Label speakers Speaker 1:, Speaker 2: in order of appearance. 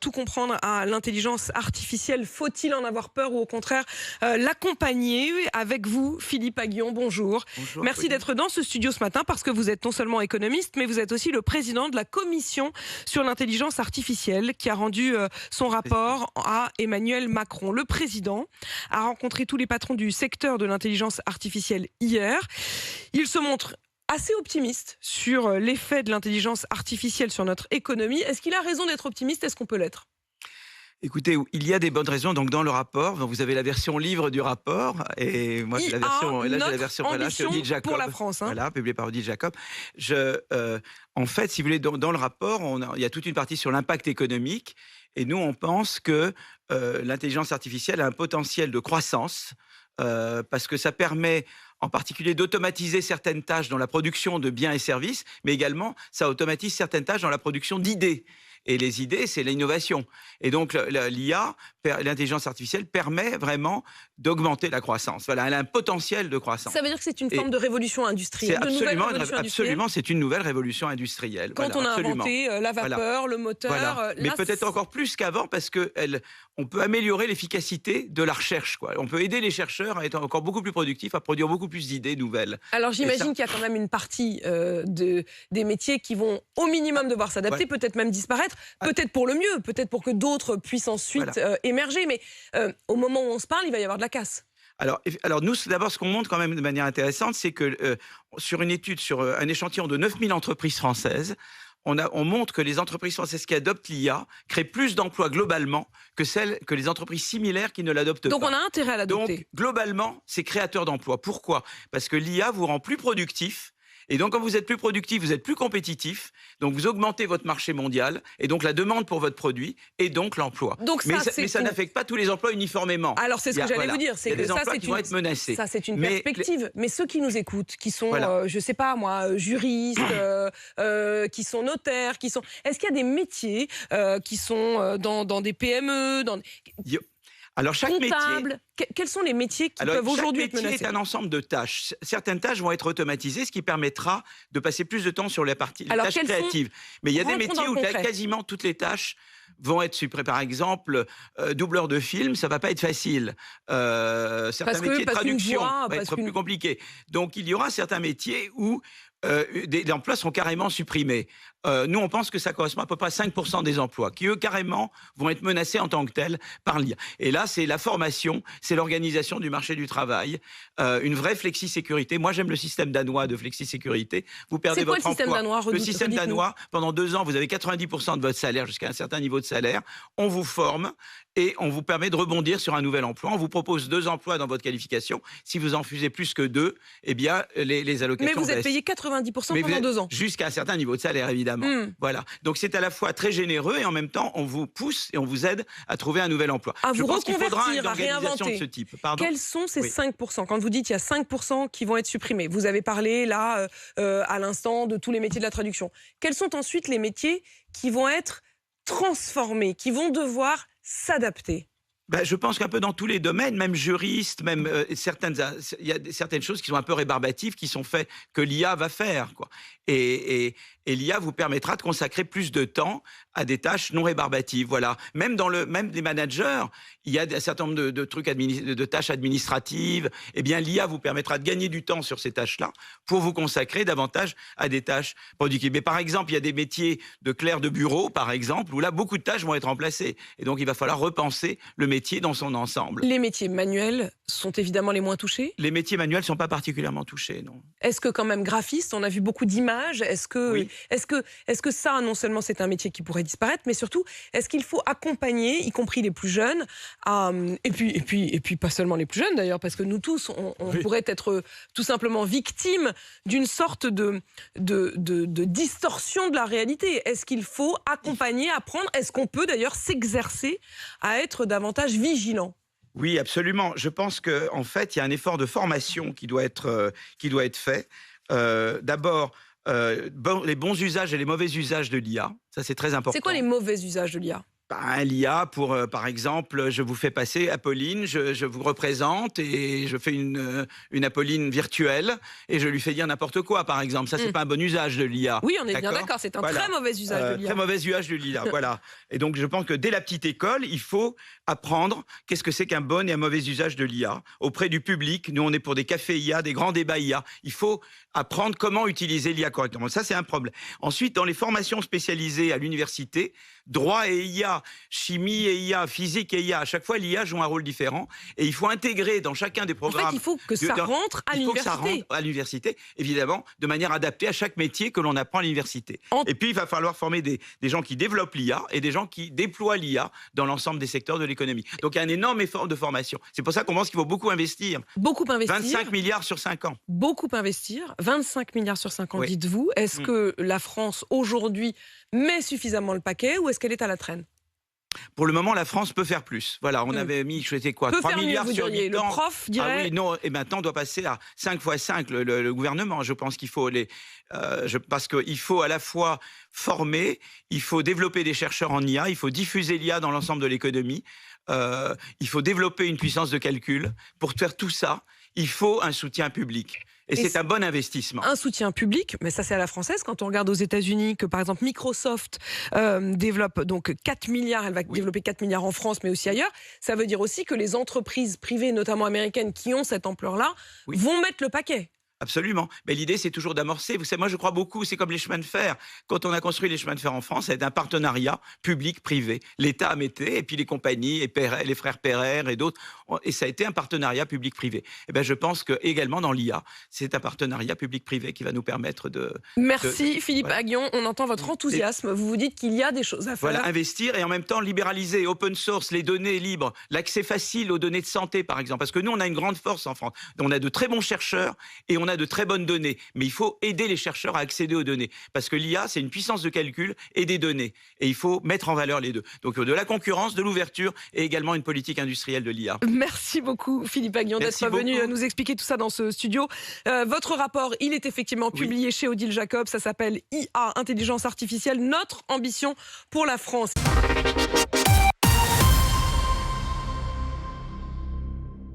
Speaker 1: Tout comprendre à l'intelligence artificielle. Faut-il en avoir peur ou au contraire l'accompagner? Avec vous, Philippe Aghion, bonjour.
Speaker 2: Bonjour,
Speaker 1: Merci
Speaker 2: Pauline.
Speaker 1: d'être dans ce studio ce matin parce que vous êtes non seulement économiste, mais vous êtes aussi le président de la commission sur l'intelligence artificielle qui a rendu son rapport à Emmanuel Macron. Le président a rencontré tous les patrons du secteur de l'intelligence artificielle hier. Il se montre assez optimiste sur l'effet de l'intelligence artificielle sur notre économie. Est-ce qu'il a raison d'être optimiste? Est-ce qu'on peut l'être?
Speaker 2: Écoutez, il y a des bonnes raisons. Donc, dans le rapport, donc vous avez la version livre du rapport, et moi, j'ai la version. Et là, j'ai la version chez Odile Jacob.
Speaker 1: Pour la France.
Speaker 2: Voilà, publiée par Odile Jacob. En fait, si vous voulez, dans le rapport, il y a toute une partie sur l'impact économique. Et nous, on pense que l'intelligence artificielle a un potentiel de croissance parce que ça permet en particulier d'automatiser certaines tâches dans la production de biens et services, mais également ça automatise certaines tâches dans la production d'idées. Et les idées, c'est l'innovation. Et donc, l'IA, l'intelligence artificielle, permet vraiment d'augmenter la croissance. Voilà, elle a un potentiel de croissance.
Speaker 1: Ça veut dire que c'est une forme de révolution industrielle,
Speaker 2: Absolument, c'est une nouvelle révolution industrielle.
Speaker 1: Quand on a inventé la vapeur, le moteur...
Speaker 2: Voilà. Mais peut-être encore plus qu'avant, parce qu'on peut améliorer l'efficacité de la recherche, quoi. On peut aider les chercheurs à être encore beaucoup plus productifs, à produire beaucoup plus d'idées nouvelles.
Speaker 1: Alors, j'imagine qu'il y a quand même une partie des métiers qui vont au minimum devoir s'adapter, peut-être même disparaître. Peut-être pour le mieux, peut-être pour que d'autres puissent ensuite émerger. Mais au moment où on se parle, il va y avoir de la casse.
Speaker 2: Alors nous, d'abord, ce qu'on montre quand même de manière intéressante, c'est que sur une étude, sur un échantillon de 9000 entreprises françaises, on montre que les entreprises françaises qui adoptent l'IA créent plus d'emplois globalement que les entreprises similaires qui ne l'adoptent pas.
Speaker 1: Donc on a intérêt à l'adopter.
Speaker 2: Donc globalement, c'est créateur d'emplois. Pourquoi? Parce que l'IA vous rend plus productif. Et donc, quand vous êtes plus productif, vous êtes plus compétitif. Donc, vous augmentez votre marché mondial et donc la demande pour votre produit et donc l'emploi. Mais ça n'affecte pas tous les emplois uniformément.
Speaker 1: Alors, c'est ce que j'allais vous dire.
Speaker 2: Il y a des emplois qui vont être menacés.
Speaker 1: Ça, c'est une perspective. Mais ceux qui nous écoutent, qui sont, je sais pas moi, juristes, qui sont notaires, Est-ce qu'il y a des métiers qui sont dans des PME,
Speaker 2: Alors, chaque métier...
Speaker 1: Quels sont les métiers qui peuvent aujourd'hui être menacés?
Speaker 2: Chaque métier est un ensemble de tâches. Certaines tâches vont être automatisées, ce qui permettra de passer plus de temps sur les tâches créatives. Mais il y a des métiers où quasiment toutes les tâches vont être supprimées. Par exemple, doubleur de film, ça va pas être facile. Certains métiers de traduction vont être plus compliqués. Donc, il y aura certains métiers où des emplois seront carrément supprimés. Nous, on pense que ça correspond à peu près à 5% des emplois qui, eux, carrément, vont être menacés en tant que tels par l'IA. Et là, c'est la formation, c'est l'organisation du marché du travail, une vraie flexi-sécurité. Moi, j'aime le système danois de flexi-sécurité. Vous perdez votre emploi.
Speaker 1: C'est quoi le système danois?
Speaker 2: Le système danois, pendant 2 ans, vous avez 90% de votre salaire jusqu'à un certain niveau de salaire. On vous forme et on vous permet de rebondir sur un nouvel emploi. On vous propose 2 emplois dans votre qualification. Si vous en refusez plus que 2, eh bien, les allocations
Speaker 1: Mais vous êtes
Speaker 2: baissent.
Speaker 1: payé 90% pendant 2 ans.
Speaker 2: Jusqu'à un certain niveau de salaire, évidemment. Voilà. Donc, c'est à la fois très généreux et en même temps, on vous pousse et on vous aide à trouver un nouvel emploi.
Speaker 1: À
Speaker 2: Je
Speaker 1: vous
Speaker 2: pense qu'il faudra
Speaker 1: reconvertir,
Speaker 2: une
Speaker 1: à
Speaker 2: organisation de
Speaker 1: réinventer.
Speaker 2: ce type. Pardon ?
Speaker 1: Quels sont ces 5%? Quand vous dites qu'il y a 5% qui vont être supprimés, vous avez parlé là, à l'instant, de tous les métiers de la traduction. Quels sont ensuite les métiers qui vont être transformés, qui vont devoir s'adapter?
Speaker 2: Je pense qu'un peu dans tous les domaines, même juristes, même il y a certaines choses qui sont un peu rébarbatives, qui sont faites que l'IA va faire, quoi. Et l'IA vous permettra de consacrer plus de temps à des tâches non rébarbatives. Voilà. Même les managers, il y a un certain nombre de trucs de tâches administratives. Eh bien, l'IA vous permettra de gagner du temps sur ces tâches-là pour vous consacrer davantage à des tâches productives. Mais par exemple, il y a des métiers de clerc de bureau, par exemple, où là, beaucoup de tâches vont être remplacées. Et donc, il va falloir repenser le métier dans son ensemble.
Speaker 1: Les métiers manuels sont évidemment les moins touchés?
Speaker 2: Les métiers manuels ne sont pas particulièrement touchés, non.
Speaker 1: Est-ce que quand même graphiste, on a vu beaucoup d'images,
Speaker 2: Oui.
Speaker 1: est-ce que ça, non seulement c'est un métier qui pourrait disparaître, mais surtout, est-ce qu'il faut accompagner, y compris les plus jeunes, et puis pas seulement les plus jeunes d'ailleurs, parce que nous tous, on pourrait être tout simplement victimes d'une sorte de distorsion de la réalité. Est-ce qu'il faut accompagner, apprendre? Est-ce qu'on peut d'ailleurs s'exercer à être davantage vigilant?
Speaker 2: Oui, absolument. Je pense qu'en fait, il y a un effort de formation qui doit être fait. D'abord, les bons usages et les mauvais usages de l'IA. Ça, c'est très important.
Speaker 1: C'est quoi les mauvais usages de l'IA?
Speaker 2: L'IA pour, par exemple, je vous fais passer Apolline, je vous représente et je fais une Apolline virtuelle et je lui fais dire n'importe quoi, par exemple. Ça, c'est pas un bon usage de l'IA.
Speaker 1: Oui, on est bien d'accord, c'est un très mauvais usage de l'IA.
Speaker 2: Très mauvais usage de l'IA, voilà. Et donc, je pense que dès la petite école, il faut apprendre qu'est-ce que c'est qu'un bon et un mauvais usage de l'IA auprès du public. Nous, on est pour des cafés IA, des grands débats IA. Il faut apprendre comment utiliser l'IA correctement. Ça, c'est un problème. Ensuite, dans les formations spécialisées à l'université, droit et IA, chimie et IA, physique et IA, à chaque fois, l'IA joue un rôle différent. Et il faut intégrer dans chacun des programmes...
Speaker 1: En fait, il faut que ça rentre à l'université. Il faut que ça rentre
Speaker 2: à l'université, évidemment, de manière adaptée à chaque métier que l'on apprend à l'université. Et puis, il va falloir former des gens qui développent l'IA et des gens qui déploient l'IA dans l'ensemble des secteurs de l'économie. Donc, il y a un énorme effort de formation. C'est pour ça qu'on pense qu'il faut beaucoup investir.
Speaker 1: Beaucoup investir.
Speaker 2: 25 milliards sur 5 ans.
Speaker 1: Beaucoup investir. 25 milliards sur 5 ans, dites-vous. Est-ce que la France, aujourd'hui, met suffisamment le paquet ou est-ce qu'elle est à la traîne?
Speaker 2: Pour le moment, la France peut faire plus. Voilà, on avait mis, je sais quoi, 3 milliards
Speaker 1: mieux,
Speaker 2: sur 8 ans.
Speaker 1: Le prof dirait...
Speaker 2: Ah oui, non, et maintenant on doit passer à 5 x 5, le gouvernement. Je pense qu'il faut parce qu'il faut à la fois former, il faut développer des chercheurs en IA, il faut diffuser l'IA dans l'ensemble de l'économie, il faut développer une puissance de calcul. Pour faire tout ça, il faut un soutien public. Et c'est un bon investissement.
Speaker 1: Un soutien public, mais ça c'est à la française. Quand on regarde aux États-Unis que par exemple Microsoft développe donc 4 milliards, elle va développer 4 milliards en France mais aussi ailleurs, ça veut dire aussi que les entreprises privées, notamment américaines, qui ont cette ampleur-là, vont mettre le paquet.
Speaker 2: Absolument. Mais l'idée, c'est toujours d'amorcer. Vous savez, moi, je crois beaucoup, c'est comme les chemins de fer. Quand on a construit les chemins de fer en France, c'est un partenariat public-privé. L'État mettait, et puis les compagnies, et les frères Pereire et d'autres. Et ça a été un partenariat public-privé. Et ben, je pense que également dans l'IA, c'est un partenariat public-privé qui va nous permettre de...
Speaker 1: Merci Philippe Aghion. On entend votre enthousiasme. Vous vous dites qu'il y a des choses à faire.
Speaker 2: Voilà, investir et en même temps libéraliser, open source, les données libres, l'accès facile aux données de santé, par exemple. Parce que nous, on a une grande force en France. On a de très bons chercheurs et on a de très bonnes données, mais il faut aider les chercheurs à accéder aux données, parce que l'IA, c'est une puissance de calcul et des données, et il faut mettre en valeur les deux. Donc de la concurrence, de l'ouverture, et également une politique industrielle de l'IA.
Speaker 1: Merci beaucoup Philippe Aghion d'être venu nous expliquer tout ça dans ce studio. Votre rapport, il est effectivement publié chez Odile Jacob, ça s'appelle IA, intelligence artificielle, notre ambition pour la France.